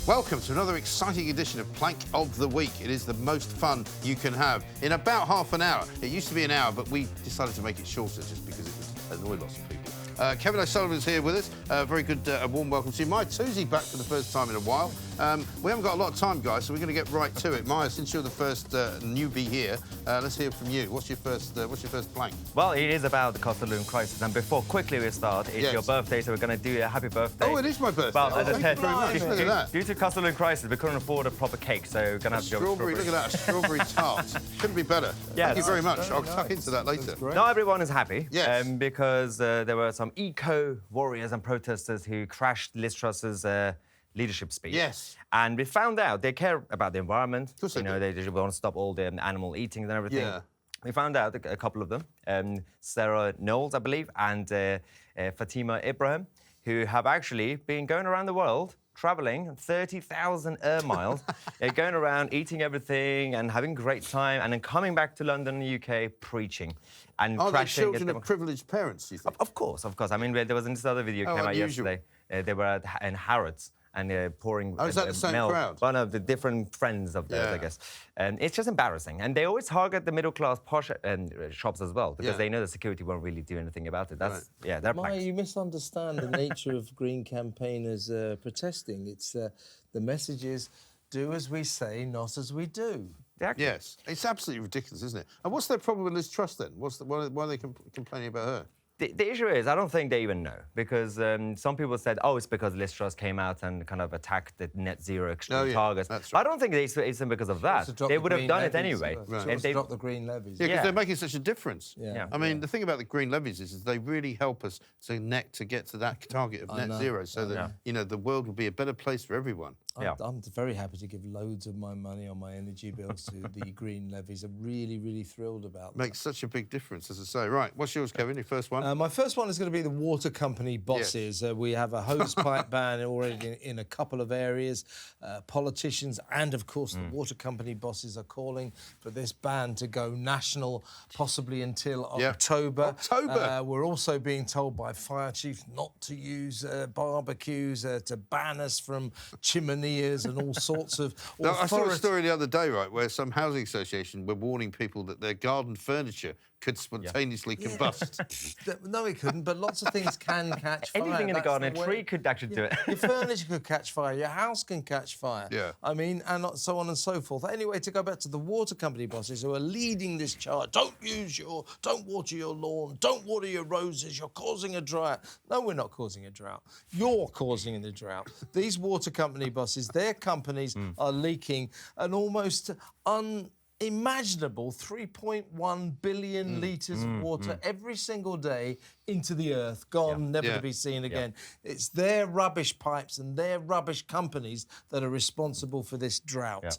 Welcome to another exciting edition of Plank of the Week. It is the most fun you can have in about half an hour. It used to be an hour, but we decided to make it shorter just because it would annoy lots of people. Kevin O'Sullivan's here with us. Very good, a warm welcome to you. Mahyar Tousi back for the first time in a while. We haven't got a lot of time, guys, so we're going to get right to it. Mahyar, since you're the first newbie here, let's hear from you. What's your first plank? Well, it is about the cost of living crisis. And before quickly we start, it's your birthday, so we're going to do a happy birthday. Oh, it is my birthday. Well, thank you very much. Look at that. Due to cost of living crisis, we couldn't afford a proper cake, so we're going to have to go with strawberry. Look at that, a strawberry tart. Couldn't be better. Yeah, thank you very much. I'll tuck into that later. Not everyone is happy, yes. because there were some eco-warriors and protesters who crashed Liz Truss's leadership speech. Yes. And we found out they care about the environment. Of course they want to stop all the animal eating and everything. Yeah. We found out a couple of them, Sarah Knowles, I believe, and Fatima Ibrahim, who have actually been going around the world, travelling 30,000 air miles, going around eating everything and having a great time, and then coming back to London and the UK preaching and Are crashing. Are they children of privileged parents, do you think? Of course. I mean, there was this other video came out yesterday. They were in Harrods and pouring is that the same milk. crowd? One of the different friends of theirs, I guess. And it's just embarrassing. And they always target the middle-class posh shops as well, because they know the security won't really do anything about it. That's, they're Mahyar, you misunderstand the nature of Green campaigners protesting. It's the message is, do as we say, not as we do. Exactly. Yes. It's absolutely ridiculous, isn't it? And what's their problem with Liz Truss, then? Why are they complaining about her? The issue is, I don't think they even know, because some people said, oh, it's because Liz Truss came out and kind of attacked the net zero extreme targets. That's right. I don't think it's because of that. They would have done it anyway. Right. They dropped the green levies. Yeah, because they're making such a difference. Yeah. I mean, the thing about the green levies is they really help us to get to that target of net zero, so that the world will be a better place for everyone. I'm very happy to give loads of my money on my energy bills to the green levies. I'm really, really thrilled about that. Makes such a big difference, as I say. Right, what's yours, Kevin? Your first one? My first one is going to be the water company bosses. Yes. We have a hosepipe ban already in a couple of areas. Politicians and, of course, the water company bosses are calling for this ban to go national, possibly until October. We're also being told by fire chiefs not to use barbecues, to ban us from chimneys and all sorts of authority. I saw a story the other day, right, where some housing association were warning people that their garden furniture could spontaneously combust. No, it couldn't, but lots of things can catch fire. Anything in the garden, a tree could actually do it. Your furniture could catch fire, your house can catch fire. Yeah. I mean, and so on and so forth. Anyway, to go back to the water company bosses who are leading this charge, don't water your lawn, don't water your roses, you're causing a drought. No, we're not causing a drought. You're causing the drought. These water company bosses, their companies are leaking an almost unimaginable 3.1 billion litres of water every single day into the earth, gone, never to be seen again. It's their rubbish pipes and their rubbish companies that are responsible for this drought.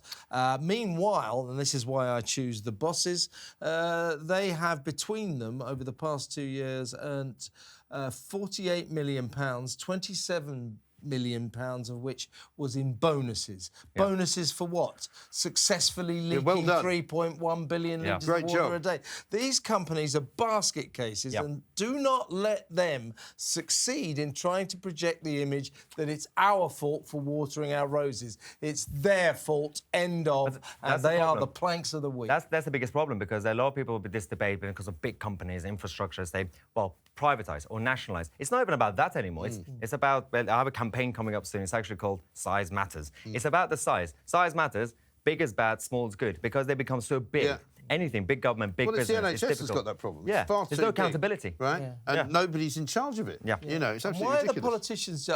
Meanwhile, and this is why I choose the bosses, they have between them over the past 2 years earned £48 million, 27 million pounds of which was in bonuses. Bonuses for what? Successfully leaking 3.1 billion litres of water a day. These companies are basket cases and do not let them succeed in trying to project the image that it's our fault for watering our roses. It's their fault, end of, and they are the planks of the week. That's the biggest problem, because a lot of people with this debate because of big companies, infrastructure, they, privatise or nationalise. It's not even about that anymore. It's about, I have a campaign coming up soon. It's actually called Size Matters. It's about the size. Size matters. Big is bad, small is good, because they become so big. Anything, big government, big business. Well, the NHS has got that problem. Yeah, there's no accountability. Right? And nobody's in charge of it. You know, it's absolutely ridiculous. Why are the politicians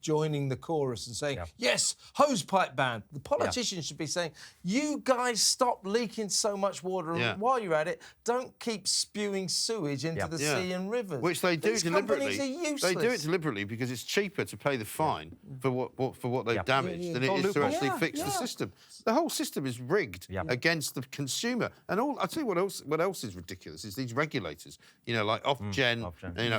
joining the chorus and saying, yes, hosepipe ban? The politicians should be saying, you guys stop leaking so much water, and while you're at it, don't keep spewing sewage into the sea and rivers. Which they do deliberately. These companies are useless. They do it deliberately because it's cheaper to pay the fine for what they've damaged than it is to actually fix the system. The whole system is rigged against the consumer. And I'll tell you what else is ridiculous is these regulators, like Ofgem,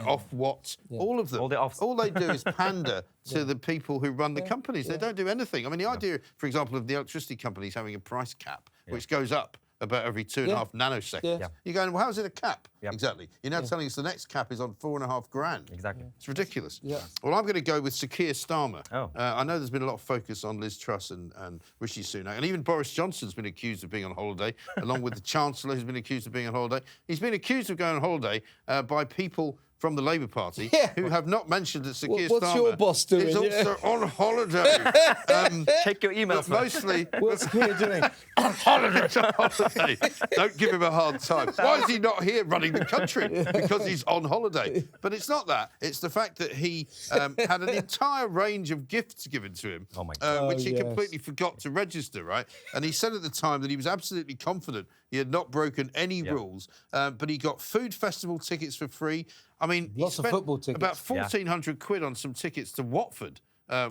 Ofwat, all of them. All they do is pander to the people who run the companies. They don't do anything. I mean, the idea, for example, of the electricity companies having a price cap, which goes up about every 2.5 nanoseconds. Yeah. You're going, well, how's it a cap? Yep. Exactly. You're now telling us the next cap is on $4.5 grand. Exactly. It's ridiculous. Yeah. Well, I'm going to go with Sir Keir Starmer. Oh. I know there's been a lot of focus on Liz Truss and Rishi Sunak, and even Boris Johnson's been accused of being on holiday, along with the Chancellor who's been accused of being on holiday. He's been accused of going on holiday by people from the Labour Party who have not mentioned that Sir Keir What's Starmer your boss doing? is also on holiday. Check your emails. But mostly What's Keir doing? on holiday. Don't give him a hard time. Why is he not here running the country? Because he's on holiday. But it's not that. It's the fact that he had an entire range of gifts given to him, Oh, my God. which he completely forgot to register, right? And he said at the time that he was absolutely confident he had not broken any rules, but he got food festival tickets for free. I mean, Lots he of spent football tickets. about 1,400 quid on some tickets to Watford.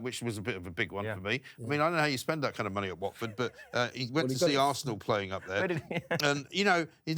Which was a bit of a big one for me. I mean, I don't know how you spend that kind of money at Watford, but he went to see Arsenal playing up there. And, you know, he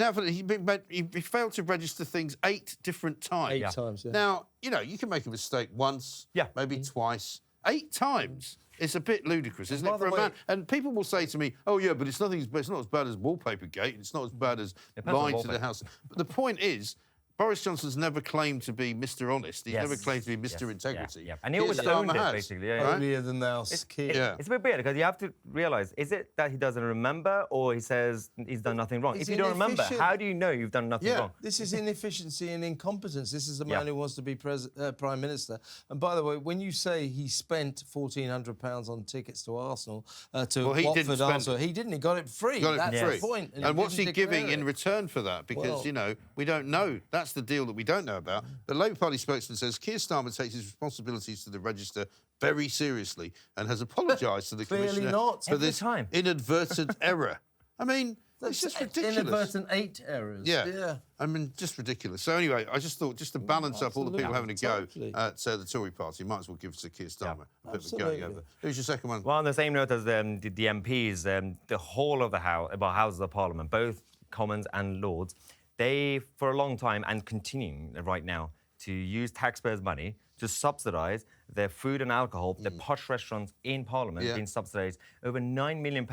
failed to register things 8 different times. 8 times, yeah. Now, you know, you can make a mistake once, maybe twice. 8 times. It's a bit ludicrous, isn't it, for a man? And people will say to me, "Oh yeah, but it's not as bad as Wallpaper Gate. It's not as bad as lying to the House." But the point is, Boris Johnson's never claimed to be Mr. Honest. He's never claimed to be Mr. Integrity. And he always owned it, basically. Right? Holier than thou, Keir. It's a bit weird because you have to realise, is it that he doesn't remember or he says he's done nothing wrong? He's if you don't remember, inefficient. how do you know you've done nothing wrong? This is inefficiency and incompetence. This is the man who wants to be Prime Minister. And by the way, when you say he spent £1,400 on tickets to Arsenal, to Watford, Arsenal, he didn't. He got it free. That's the point. And what's he giving in return for that? Because, you know, we don't know. That's the deal that we don't know about. The Labour Party spokesman says Keir Starmer takes his responsibilities to the register very seriously and has apologised to the Commissioner for this inadvertent error. I mean, it's just ridiculous. Inadvertent 8 errors. Yeah. I mean, just ridiculous. So anyway, I just thought, just to balance up all the people having a go at the Tory party, might as well give Sir Keir Starmer a bit of a going over. Who's your second one? Well, on the same note as the MPs, the whole of the Houses of Parliament, both Commons and Lords, they, for a long time, and continuing right now, to use taxpayers' money to subsidise their food and alcohol, the posh restaurants in Parliament being subsidised. Over £9 million,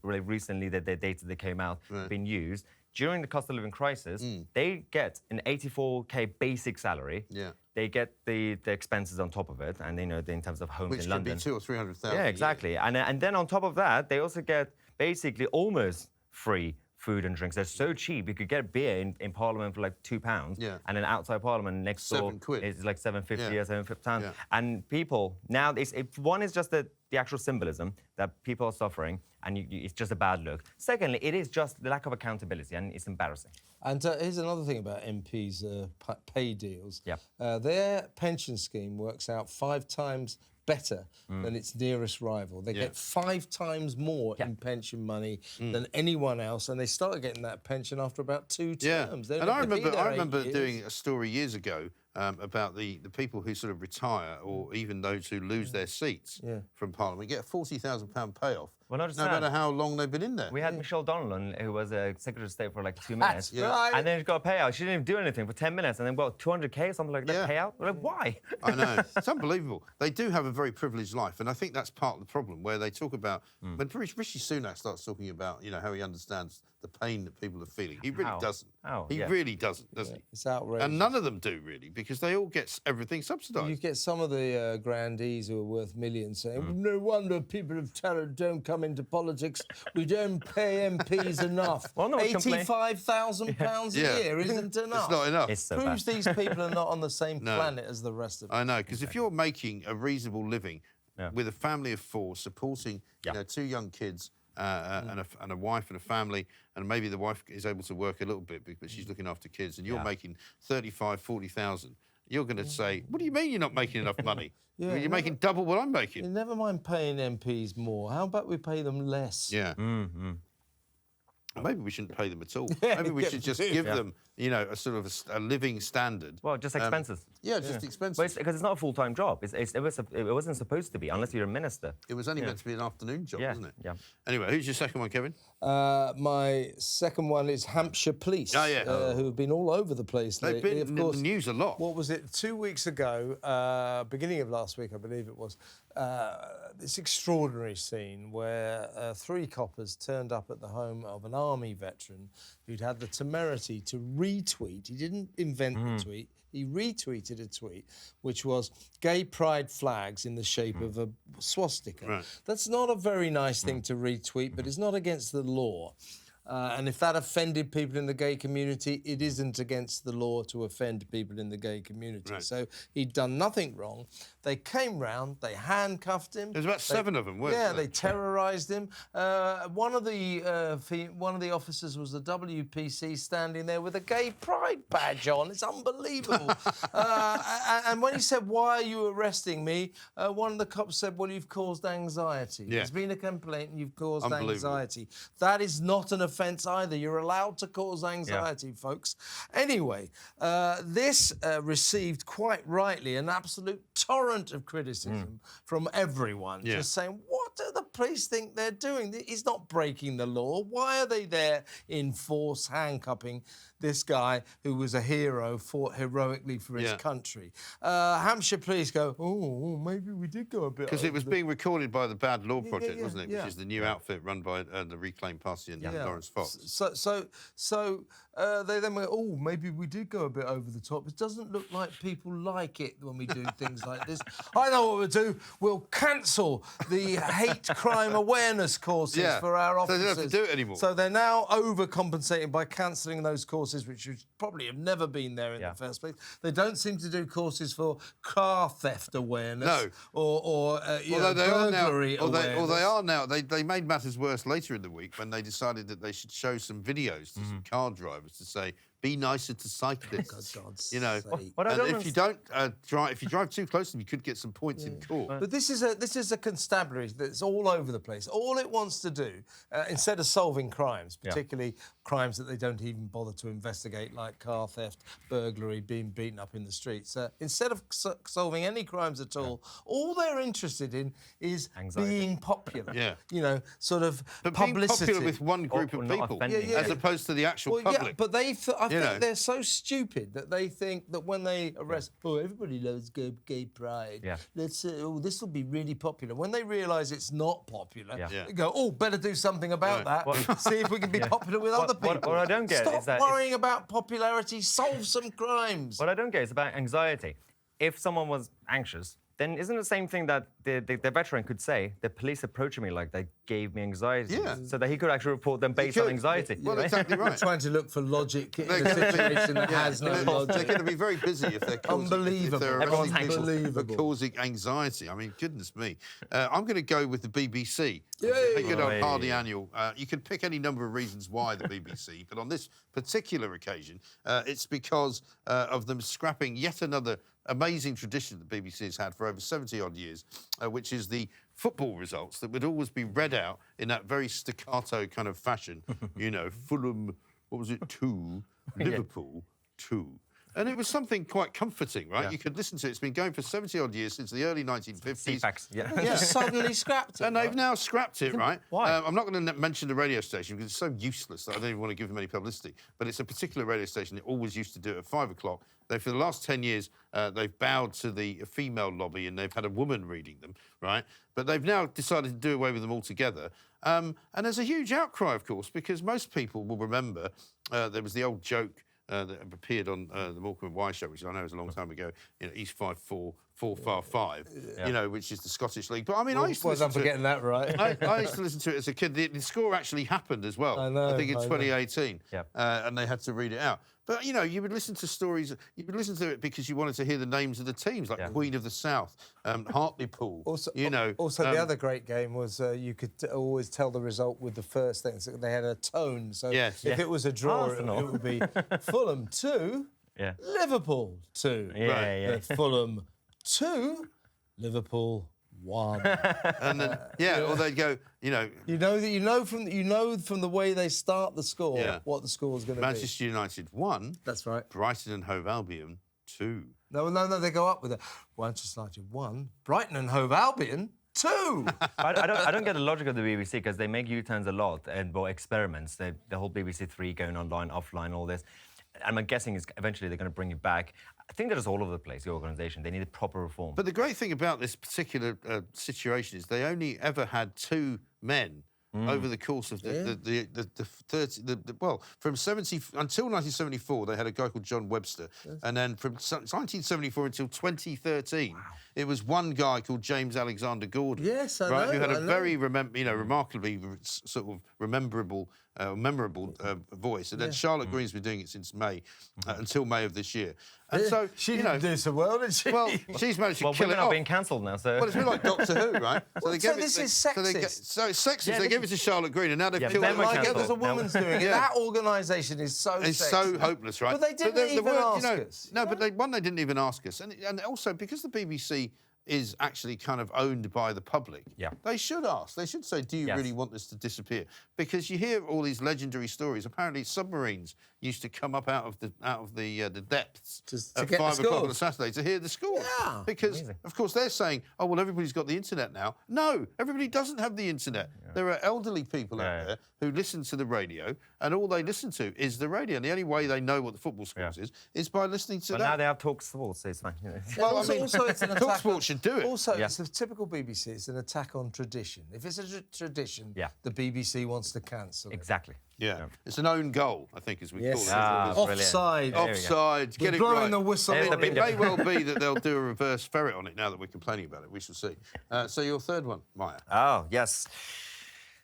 really recently, the data that came out, been used. During the cost of living crisis, they get an 84k basic salary. They get the expenses on top of it, and they know in terms of homes in London. Which could be 200,000 or 300,000. Yeah, exactly. And then on top of that, they also get basically almost free food and drinks. They're so cheap. You could get beer in Parliament for like £2, and then outside Parliament next door it's like £7.50 or £7.50. And people now, one is just the actual symbolism that people are suffering, and it's just a bad look. Secondly, it is just the lack of accountability, and it's embarrassing. And here's another thing about MPs' pay deals. Their pension scheme works out 5 times better than its nearest rival. They get 5 times more in pension money than anyone else, and they started getting that pension after about 2 terms. And I remember doing a story years ago about the people who sort of retire, or even those who lose their seats from Parliament, get a £40,000 payoff. Well, not just no matter how long they've been in there. We had Michelle Donnellan, who was a Secretary of State for like 2 minutes. Right. And then she got a payout. She didn't even do anything for 10 minutes. And then, 200k or something like that payout? We're like, why? I know. It's unbelievable. They do have a very privileged life. And I think that's part of the problem, where they talk about... When Rishi Sunak starts talking about, you know, how he understands the pain that people are feeling, he really doesn't. He really doesn't, does he? It's outrageous. And none of them do, really, because they all get everything subsidised. You get some of the grandees who are worth millions saying, no wonder people of talent don't come into politics. We don't pay MPs enough. Well, no, £85,000 a year isn't enough. It's not enough. It's so Proves bad. these people are not on the same planet as the rest of us. I know, because if you're making a reasonable living with a family of 4, supporting 2 young kids, and a wife and a family, and maybe the wife is able to work a little bit, but she's looking after kids, and you're making 35, 40,000, you're going to say, what do you mean you're not making enough money? You're making double what I'm making. Never mind paying MPs more. How about we pay them less? Yeah. Maybe we shouldn't pay them at all. Maybe we should just give them, you know, a sort of a living standard. Well, just expenses. Just expenses. Well, because it's not a full-time job. It wasn't supposed to be, unless you're a minister. It was only meant to be an afternoon job, wasn't it? Yeah. Anyway, who's your second one, Kevin? My second one is Hampshire Police, Oh, yeah. who have been all over the place They've lately. been Of in course, the news a lot. What was it? 2 weeks ago, beginning of last week, I believe it was, this extraordinary scene where 3 coppers turned up at the home of an army veteran who'd had the temerity to retweet. He didn't invent the tweet. He retweeted a tweet which was gay pride flags in the shape of a swastika. Right. That's not a very nice thing to retweet, but it's not against the law. And if that offended people in the gay community, it isn't against the law to offend people in the gay community. Right. So he'd done nothing wrong. They came round, they handcuffed him. There's about 7 of them, weren't Yeah, there? they terrorised him. One of the officers was the WPC standing there with a gay pride badge on. It's unbelievable. And when he said, "Why are you arresting me?" One of the cops said, "Well, you've caused anxiety. Yeah. There's been a complaint and you've caused Unbelievable. anxiety." That is not an offence either. You're allowed to cause anxiety, folks. Anyway, this received quite rightly an absolute torrent of criticism from everyone, Yeah. just saying, what do the police think they're doing? He's not breaking the law. Why are they there in force handcuffing this guy who was a hero, fought heroically for his Yeah. country? Hampshire police go, oh, maybe we did go a bit Because it over was the-" being recorded by the Bad Law Project, yeah, wasn't it? yeah. Which is the new outfit run by the Reclaim Party and Lawrence Fox. So they then went, oh, maybe we did go a bit over the top. It doesn't look like people like it when we do things like this. I know what we'll do. We'll cancel the hate crime awareness courses for our So officers. they don't have to do it anymore. So they're now overcompensating by cancelling those courses, which should probably have never been there in the first place. They don't seem to do courses for car theft awareness or burglary awareness. Or they are now. They made matters worse later in the week when they decided that they should show some videos to some car drivers to say, be nicer to cyclists. God's you know, sake. What I and don't if you don't drive, if you drive too close to them, you could get some points in court. But this is a constabulary that's all over the place. All it wants to do, instead of solving crimes, particularly crimes that they don't even bother to investigate, like car theft, burglary, being beaten up in the streets, instead of solving any crimes at all they're interested in is being popular. Yeah. You know, sort of But publicity. being popular with one group Or of not people, offending. as opposed to the actual public. Yeah, but I think know. they're so stupid that they think that when they arrest, everybody loves gay pride. Yeah. Let's this will be really popular. When they realise it's not popular, Yeah. they go, better do something about that. See if we can be popular with other people. What I don't get Stop is that worrying about popularity. Solve some crimes. What I don't get is about anxiety. If someone was anxious, then isn't it the same thing that the veteran could say, the police approached me like they gave me anxiety, so that he could actually report them based on could. anxiety. Well, exactly right. Trying to look for logic in a situation that has no They're logic. going to be very busy if they're causing, Unbelievable. If they're Everyone's arresting people unbelievable. for causing anxiety. I mean, goodness me. I'm going to go with the BBC. Yay. A good old Hey. Hardy Annual. You could pick any number of reasons why the BBC, but on this particular occasion, it's because of them scrapping yet another amazing tradition that the BBC has had for over 70-odd years, which is the football results that would always be read out in that very staccato kind of fashion. You know, Fulham, what was it, 2, Liverpool, 2. And it was something quite comforting, right? Yeah. You could listen to it. It's been going for 70-odd years, since the early 1950s. CFAX, yeah. Just suddenly scrapped it. And they've now scrapped it, right? Why? I'm not going to mention the radio station because it's so useless that I don't even want to give them any publicity. But it's a particular radio station that always used to do it at 5 o'clock. For the last 10 years, they've bowed to the female lobby and they've had a woman reading them, right? But they've now decided to do away with them altogether. And there's a huge outcry, of course, because most people will remember there was the old joke that appeared on the Morecambe and Wise show, which I know was a long time ago, you know, East 5-4, 4-5-5, you know, which is the Scottish League. But I mean, I used to listen I'm to getting that right. I used to listen to it as a kid. The score actually happened as well. I know, think in I know. 2018. Yep. And they had to read it out. But, you know, you would listen to stories, you would listen to it because you wanted to hear the names of the teams, like Queen of the South, Hartlepool, Also, you know. the other great game was you could always tell the result with the first thing. So they had a tone. So Yes. if it was a draw, it Arsenal. would be Fulham 2, Yeah. Liverpool 2. Yeah, yeah. Fulham 2, Liverpool 1. And then, or they'd go, you know, You know from the way they start the score what the score is going to be. Manchester United 1, That's right. Brighton and Hove Albion 2. No, they go up with it. Manchester United 1, Brighton and Hove Albion 2. I don't get the logic of the BBC because they make U-turns a lot and experiments. The whole BBC Three going online, offline, all this. And I'm guessing is eventually they're going to bring it back. I think that is all over the place, the organisation. They need a proper reform. But the great thing about this particular situation is they only ever had 2 men over the course of from 70 until 1974 they had a guy called John Webster, and then from 1974 until 2013 it was one guy called James Alexander Gordon. Yes, I know, who had a I know. very remarkably sort of memorable voice, and then Charlotte Green's been doing it since May until May of this year. And so she didn't do so well, did she? Well, she's managed to kill it women off. are being cancelled now, so... Well, it's a bit like Doctor Who, right? So this is sexist. So it's sexist. Yeah, they gave it to Charlotte Green, and now they've killed it. them are Like cancelled. there's a woman's doing it. That organisation is so It's sexist. so hopeless, right? But they didn't even ask us. No, but they didn't even ask us. And also, because the BBC is actually kind of owned by the public, they should ask. They should say, do you really want this to disappear? Because you hear all these legendary stories. Apparently, submarines used to come up out of the depths To at get the 5 o'clock on a scores. Saturday to hear the scores. Yeah. Because, of course, they're saying, oh, well, everybody's got the internet now. No, everybody doesn't have the internet. There are elderly people out there who listen to the radio, and all they listen to is the radio. And the only way they know what the football scores is by listening to But that. now they have talk sports, so it's fine. Well, also, I mean, also it's an attack talkSPORT should do it. Also, it's a typical BBC. It's an attack on tradition. If it's a tradition, the BBC wants to cancel it. Exactly. Yeah. It's an own goal, I think, as we call it. Brilliant. Offside. Offside. Get it blowing right. the whistle. It may well be that they'll do a reverse ferret on it now that we're complaining about it. We shall see. So your third one, Maya. Oh, yes.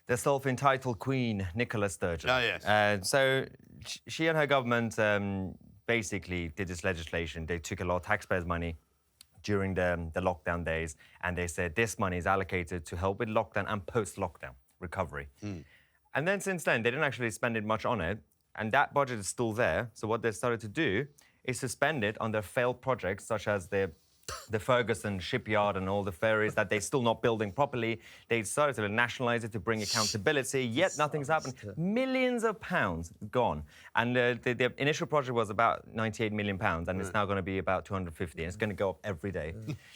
The self-entitled Queen, Nicola Sturgeon. Oh, yes. So she and her government basically did this legislation. They took a lot of taxpayers' money during the lockdown days, and they said this money is allocated to help with lockdown and post-lockdown recovery. And then since then, they didn't actually spend it much on it, and that budget is still there. So what they started to do is to spend it on their failed projects, such as the Ferguson shipyard and all the ferries that they're still not building properly. They started to nationalise it to bring accountability, yet nothing's happened. Millions of pounds gone. And the initial project was about £98 million, and it's now going to be about 250, and it's going to go up every day.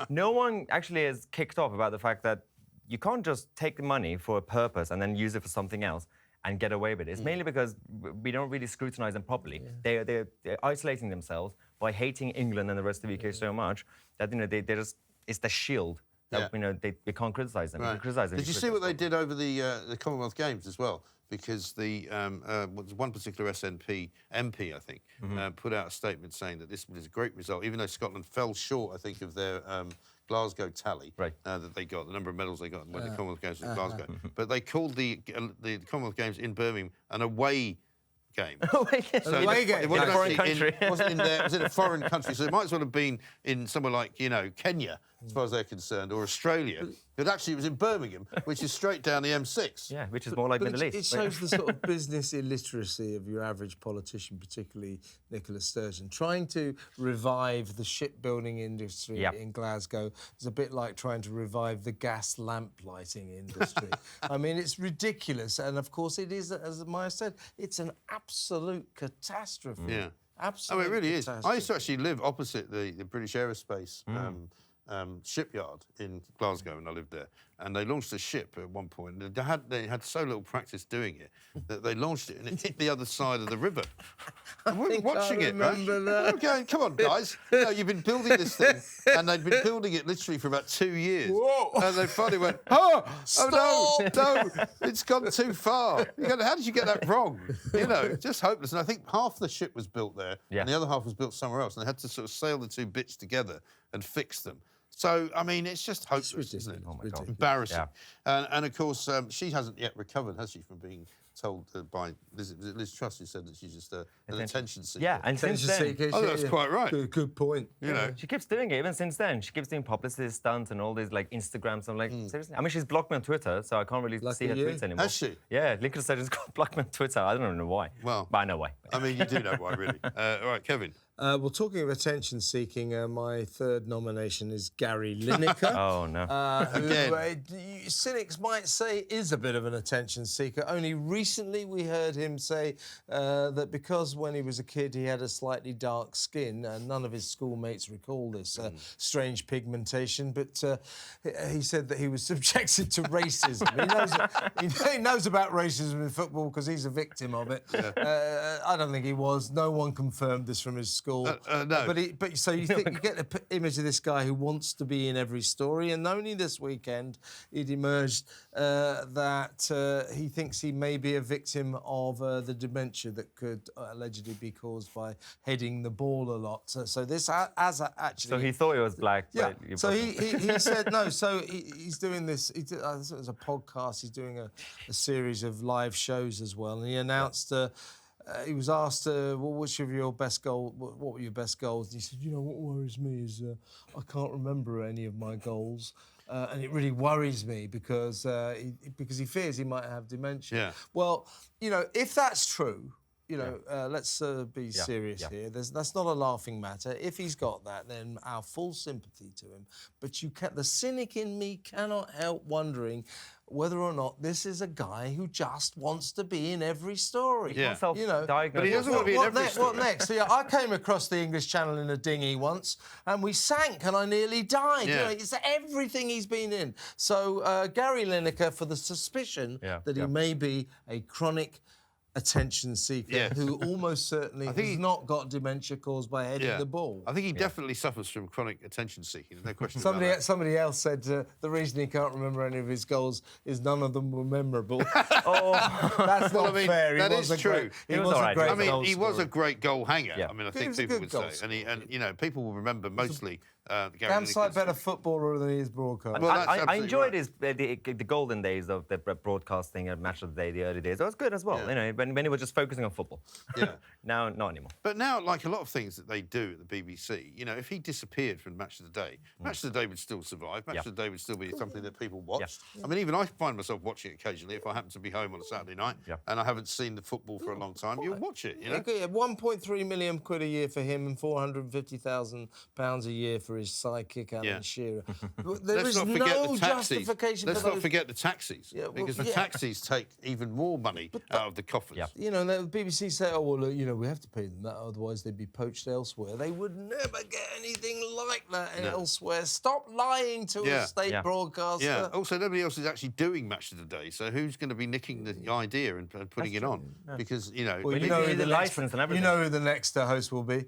No one actually has kicked off about the fact that you can't just take the money for a purpose and then use it for something else and get away with it. It's mainly because we don't really scrutinise them properly. They're isolating themselves by hating England and the rest of the UK so much that they just, it's the shield that we can't criticise them. Right. Did you see what they did over the Commonwealth Games as well? Because the one particular SNP MP, I think, put out a statement saying that this was a great result, even though Scotland fell short, I think, of their Glasgow tally that they got, the number of medals they got when the Commonwealth Games was in Glasgow. But they called the Commonwealth Games in Birmingham an away game. So away game. It wasn't In a foreign actually country. it wasn't in there. It was in a foreign country, so it might as well have been in somewhere like Kenya, as far as they're concerned, or Australia. But actually, it was in Birmingham, which is straight down the M6. Yeah, which is more like Middle East. It shows the sort of business illiteracy of your average politician, particularly Nicola Sturgeon. Trying to revive the shipbuilding industry in Glasgow is a bit like trying to revive the gas lamp lighting industry. I mean, it's ridiculous. And, of course, it is, as Maya said, it's an absolute catastrophe. Yeah. Absolutely. Oh, it really is. catastrophe. I used to actually live opposite the British Aerospace shipyard in Glasgow, and I lived there. And they launched a ship at one point. They had so little practice doing it that they launched it and it hit the other side of the river. And we were watching it, right? remember that. We were going, come on, guys. You've been building this thing, and they'd been building it literally for about 2 years. Whoa. And they finally went, oh no, it's gone too far. How did you get that wrong? Just hopeless. And I think half the ship was built there, and the other half was built somewhere else. And they had to sort of sail the two bits together and fix them. So, I mean, it's just hopeless, isn't it? Oh, my God. Embarrassing. Yeah. And of course, she hasn't yet recovered, has she, from being told by Liz Truss, who said that she's just an attention seeker. Yeah, and since then... Oh, that's quite right. Good point. She keeps doing it, even since then. She keeps doing publicity stunts and all these, Instagrams. I'm like, seriously? I mean, she's blocked me on Twitter, so I can't really see her tweets anymore. Has she? Yeah, Lineker said she's got blocked me on Twitter. I don't know why. Well, but I know why. I mean, you do know why, really. All right, Kevin. Well, talking of attention-seeking, my third nomination is Gary Lineker. Oh, no. Who, cynics might say is a bit of an attention seeker. Only recently we heard him say that because when he was a kid he had a slightly dark skin, none of his schoolmates recall this strange pigmentation, but he said that he was subjected to racism. He knows about racism in football because he's a victim of it. Yeah. I don't think he was. No one confirmed this from his school. No. But so you think you get the image of this guy who wants to be in every story, and only this weekend it emerged that he thinks he may be a victim of the dementia that could allegedly be caused by heading the ball a lot. So this as actually. So he thought he was black. Yeah. But So he said no. So he's doing this. I think it was a podcast. He's doing a series of live shows as well, and he announced. He was asked, well, which of your best goals, what were your best goals? And he said, what worries me is I can't remember any of my goals. And it really worries me because he fears he might have dementia. Yeah. Well, if that's true, let's be serious here. That's not a laughing matter. If he's got that, then our full sympathy to him. But the cynic in me cannot help wondering whether or not this is a guy who just wants to be in every story. Yeah. But he doesn't want to be in every story. What next? So, I came across the English Channel in a dinghy once, and we sank, and I nearly died. Yeah. It's everything he's been in. So Gary Lineker, for the suspicion that he may be a chronic attention seeker who almost certainly has not got dementia caused by heading the ball. I think he definitely suffers from chronic attention seeking. There's no question about that. Somebody else said the reason he can't remember any of his goals is none of them were memorable. That's not fair. That is true. He was a great I mean, goal he was scorer. a great goal hanger. Yeah. I mean, I think people would say, and people will remember mostly. Gary Damn sight Lineker's- better footballer than he is broadcast. Well, that's I absolutely enjoyed right. the golden days of the broadcasting at Match of the Day, the early days. It was good as well, when he was just focusing on football. Yeah. Now, not anymore. But now, like a lot of things that they do at the BBC, if he disappeared from Match of the Day, Match of the Day would still survive. Match of the Day would still be something that people watched. I mean, even I find myself watching it occasionally if I happen to be home on a Saturday night and I haven't seen the football for a long time. You'll watch it, Yeah, 1.3 million quid a year for him and £450,000 a year for his sidekick Alan Shearer. There is no justification Let's for those. not forget the taxis, because the taxis take even more money out of the coffers. The BBC say, oh, well, we have to pay them that, otherwise they'd be poached elsewhere. They would never get anything like that elsewhere. Stop lying to a state broadcaster. Yeah. Also, nobody else is actually doing Match of the Day, so who's going to be nicking the idea and putting it on? Because, Well, you know who the license and everything. You know who the next host will be.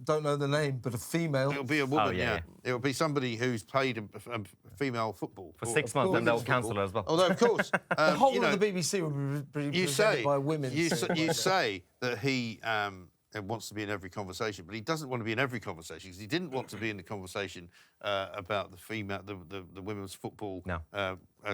Don't know the name, but a female. It'll be a woman, It'll be somebody who's played a female football. For 6 months, then they'll cancel her as well. Although, of course... the whole of the BBC will be presented by women. You say that he wants to be in every conversation, but he doesn't want to be in every conversation because he didn't want to be in the conversation about the women's football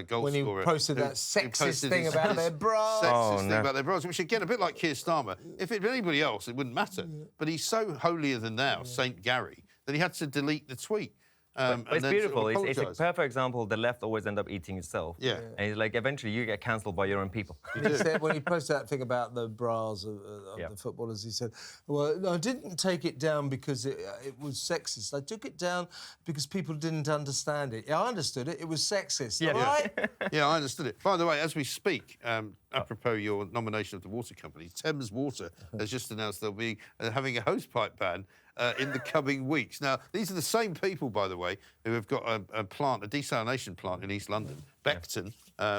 goal when scorer. He posted that sexist thing about their bras. Sexist thing about their bras, which again, a bit like Keir Starmer. If it were anybody else, it wouldn't matter. But he's so holier than thou, Saint Gary, that he had to delete the tweet. But it's beautiful. It's a perfect example. The left always end up eating itself. Yeah. And he's like, eventually you get cancelled by your own people. He said, when he posted that thing about the bras of the footballers, he said, well, no, I didn't take it down because it was sexist. I took it down because people didn't understand it. Yeah, I understood it. It was sexist, all right? Yeah, I understood it. By the way, as we speak, apropos your nomination of the water company, Thames Water has just announced they'll be having a hosepipe ban in the coming weeks. Now, these are the same people, by the way, who have got a desalination plant in East London, Beckton,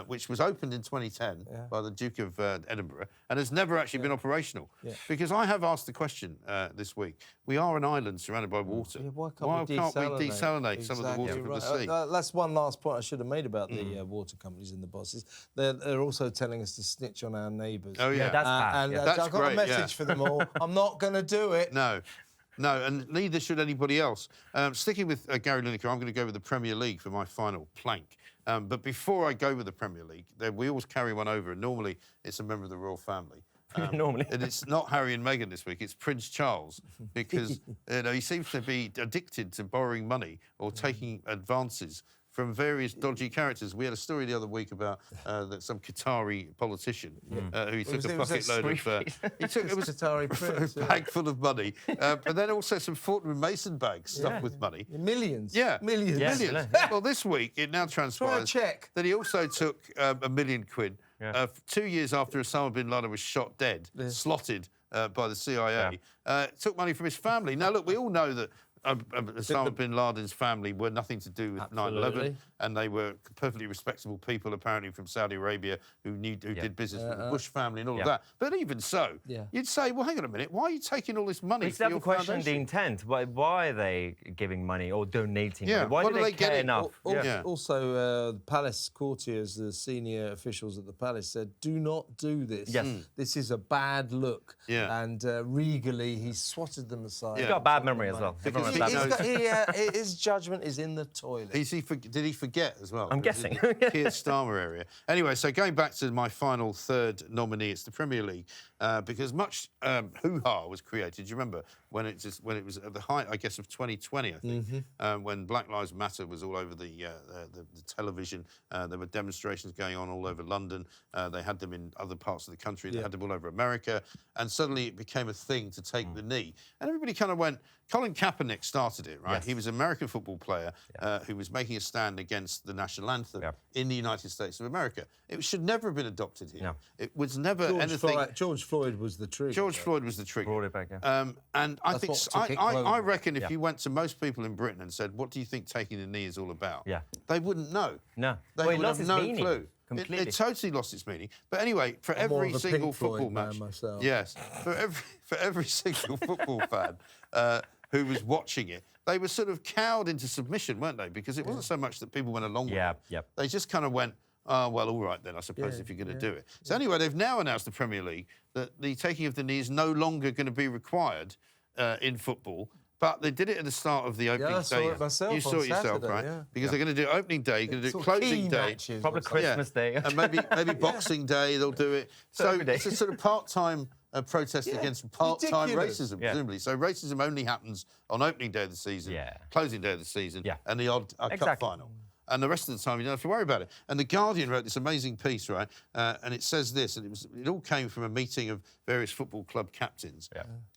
which was opened in 2010 by the Duke of Edinburgh and has never actually been operational. Because I have asked the question this week. We are an island surrounded by water. Why can't we desalinate some of the water from the sea? That's one last point I should have made about the water companies and the bosses. They're also telling us to snitch on our neighbours. Oh, yeah. That's bad. And That's I've got great, a message for them all. I'm not going to do it. No, and neither should anybody else. Sticking with Gary Lineker, I'm going to go with the Premier League for my final plank. But before I go with the Premier League, we always carry one over, and normally it's a member of the royal family. Normally. And it's not Harry and Meghan this week, it's Prince Charles, because he seems to be addicted to borrowing money or taking advances from various dodgy characters. We had a story the other week about that some Qatari politician who took a bucket load of... he took it was Qatari prince, a bag full of money, but then also some Fortnum Mason bags stuffed with money. Millions. Yeah. Millions. Yeah. Millions. Well, this week it now transpires check. that he also took £1 million 2 years after Osama bin Laden was shot dead, slotted by the CIA. Took money from his family. Now, look, we all know that Osama bin Laden's family were nothing to do with 9/11, and they were perfectly respectable people, apparently from Saudi Arabia, who did business with the Bush family and all of that. But even so, you'd say, well, hang on a minute, why are you taking all this money for your question foundation? the intent. Why are they giving money or donating? Yeah. Why do they care enough? Also, the palace courtiers, the senior officials at the palace said, do not do this. Yes. This is a bad look. And regally, he swatted them aside. He's got a bad memory as well. His judgment is in the toilet. Did he forget as well? I'm guessing. Keir Starmer area. Anyway, so going back to my final third nominee, it's the Premier League, because much hoo-ha was created. Do you remember when it was at the height, I guess, of 2020, I think, when Black Lives Matter was all over the television. There were demonstrations going on all over London. They had them in other parts of the country. They had them all over America. And suddenly it became a thing to take the knee. And everybody kind of went... Colin Kaepernick started it, right? Yes. He was an American football player who was making a stand against the national anthem in the United States of America. It should never have been adopted here. No. It was never anything... George Floyd was the trigger. George Floyd was the trigger. Brought it back, and I think I reckon if Yeah. you went to most people in Britain and said, what do you think taking the knee is all about? Yeah. They wouldn't know. No. They Well, it would lost have its no meaning clue. completely. It totally lost its meaning. But anyway, for I'm more every of a single Pink Floyd football man match... myself. Yes. For every single football fan who was watching it, they were sort of cowed into submission, weren't they? Because it wasn't so much that people went along with it. They just kind of went, oh, well, all right then, I suppose, if you're going to do it. So anyway, they've now announced, the Premier League, that the taking of the knee is no longer going to be required in football. But they did it at the start of the opening day. I saw it myself. You saw it yourself, right? Because they're going to do opening day, you're going to do closing day. Probably Christmas Day. And maybe Boxing Day, they'll do it. So it's a sort of part-time protest against part-time racism, presumably. So racism only happens on opening day of the season, closing day of the season, and the odd cup final. And the rest of the time, you don't have to worry about it. And The Guardian wrote this amazing piece, right? And it says this, and it all came from a meeting of various football club captains.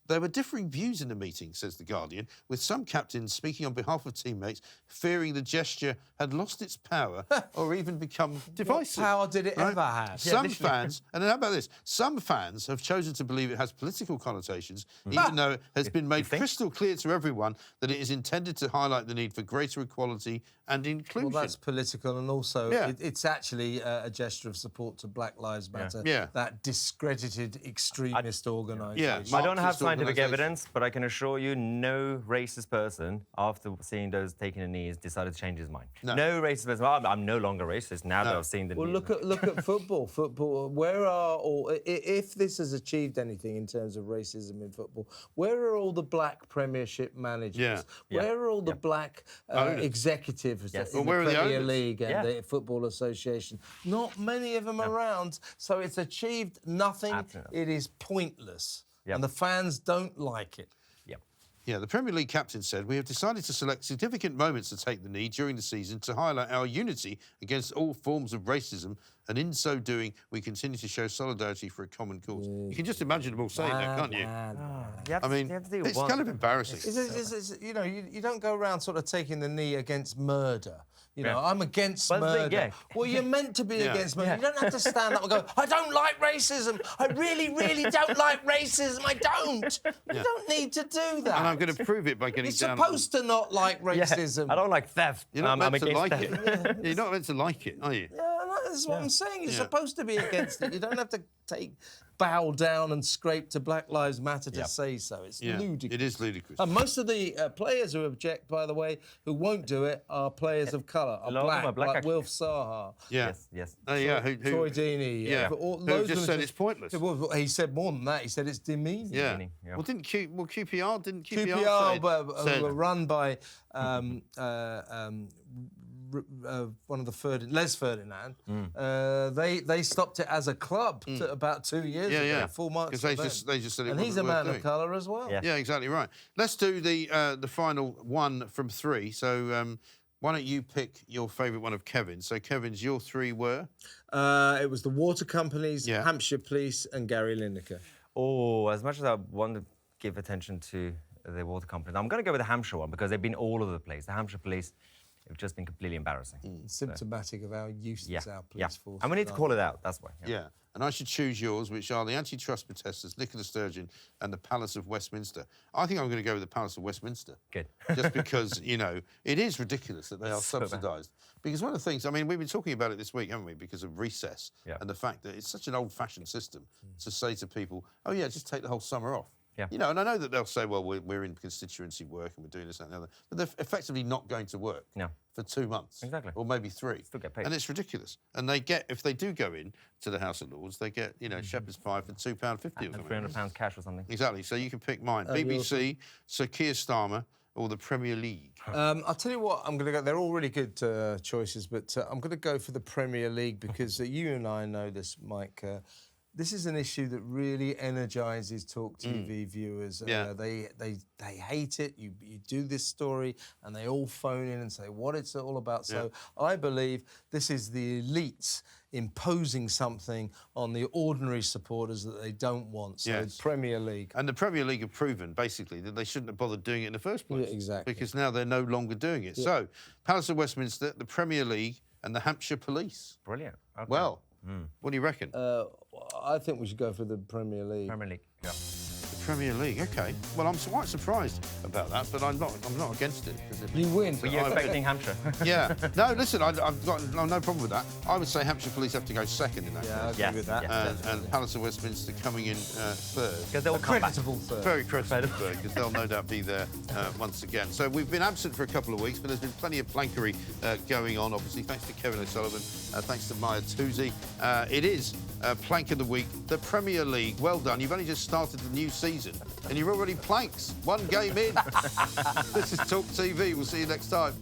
There were differing views in the meeting, says The Guardian, with some captains speaking on behalf of teammates, fearing the gesture had lost its power or even become divisive. What power did it ever have? Some fans, and then how about this? Some fans have chosen to believe it has political connotations, even though it has been made crystal clear to everyone that it is intended to highlight the need for greater equality and inclusion. Well, that's political, and also it's actually a gesture of support to Black Lives Matter, that discredited extremist organisation. I don't have scientific evidence, but I can assure you no racist person, after seeing those taking the knees, decided to change his mind. No racist person. Well, I'm no longer racist now that I've seen the Well, knees. look at football. Football. Where are all? If this has achieved anything in terms of racism in football, where are all the black Premiership managers? Where are all the black executives in the Premier League and the Football Association? Not many of them around. So it's achieved nothing. Absolutely. It is pointless. And the fans don't like it. Yeah, the Premier League captain said, we have decided to select significant moments to take the knee during the season to highlight our unity against all forms of racism, and in so doing, we continue to show solidarity for a common cause. You can just imagine them all saying that, can't you? I mean, it's kind of embarrassing. You don't go around sort of taking the knee against murder. You know, I'm against murder. Well, you're meant to be against murder. You don't have to stand up and go, I don't like racism. I really, really don't like racism. I don't. You don't need to do that. And I'm going to prove it by getting You're supposed to not like racism. I don't like theft. You're not meant to like it. You're not meant to like it, are you? That's what I'm saying. You're supposed to be against it. You don't have to bow down and scrape to Black Lives Matter to say so. It's ludicrous. It is ludicrous. And most of the players who object, by the way, who won't do it, are players of colour, are black like Wilf Saha. Yes. Troy Deeney. Who just said it's pointless. Well, he said more than that. He said it's demeaning. Well, QPR didn't QPR were run by one of the Les Ferdinand. They stopped it as a club about 2 years ago. Full marks. Because they just said it. And he's a man of colour as well. Yeah, exactly right. Let's do the final one from three. So Why don't you pick your favourite one of Kevin's? So, Kevin's, your three were? It was the water companies, Yeah. Hampshire Police, and Gary Lineker. Oh, as much as I want to give attention to the water companies, I'm going to go with the Hampshire one because they've been all over the place. The Hampshire Police have just been completely embarrassing. Symptomatic of how useless our police force. And we need to call it out, that's why. Yeah. And I should choose yours, which are the antitrust protesters, Nicola Sturgeon, and the Palace of Westminster. I think I'm going to go with the Palace of Westminster. Good. Just because, you know, it is ridiculous that they are So bad. subsidised. Because one of the things, I mean, we've been talking about it this week, haven't we, because of recess and the fact that it's such an old-fashioned system to say to people, oh, yeah, just take the whole summer off. Yeah. You know, and I know that they'll say, well, we're in constituency work and we're doing this, that, and the other. But they're effectively not going to work for 2 months. Exactly. Or maybe 3. Still get paid. And it's ridiculous. And they get, if they do go in to the House of Lords, they get, you know, shepherd's pie for £2.50 or something. And £300 cash or something. Exactly. So you can pick mine. BBC, Sir Keir Starmer, or the Premier League. I'll tell you what, I'm going to go. They're all really good choices, but I'm going to go for the Premier League because you and I know this, Mike. This is an issue that really energises talkTV viewers. They hate it. You do this story and they all phone in and say what it's all about. So I believe this is the elites imposing something on the ordinary supporters that they don't want. So Premier League. And the Premier League have proven, basically, that they shouldn't have bothered doing it in the first place. Yeah, exactly. Because now they're no longer doing it. So, Palace of Westminster, the Premier League, and the Hampshire Police. Brilliant. Okay. Well, what do you reckon? I think we should go for the Premier League. Premier League. Yeah. The Premier League, OK. Well, I'm quite surprised about that, but I'm not against it. You win. Were you expecting Hampshire? Yeah. No, listen, I've got no problem with that. I would say Hampshire Police have to go second in that Yeah, I case. agree with that. And Palace of Westminster coming in third. Because they'll come back. Creditable third. Very creditable third, because they'll no doubt be there once again. So we've been absent for a couple of weeks, but there's been plenty of plankery going on, obviously. Thanks to Kevin O'Sullivan, thanks to Mahyar Tousi. It is Plank of the Week, the Premier League. Well done. You've only just started the new season, and you're already planks. One game in. This is talkTV. We'll see you next time.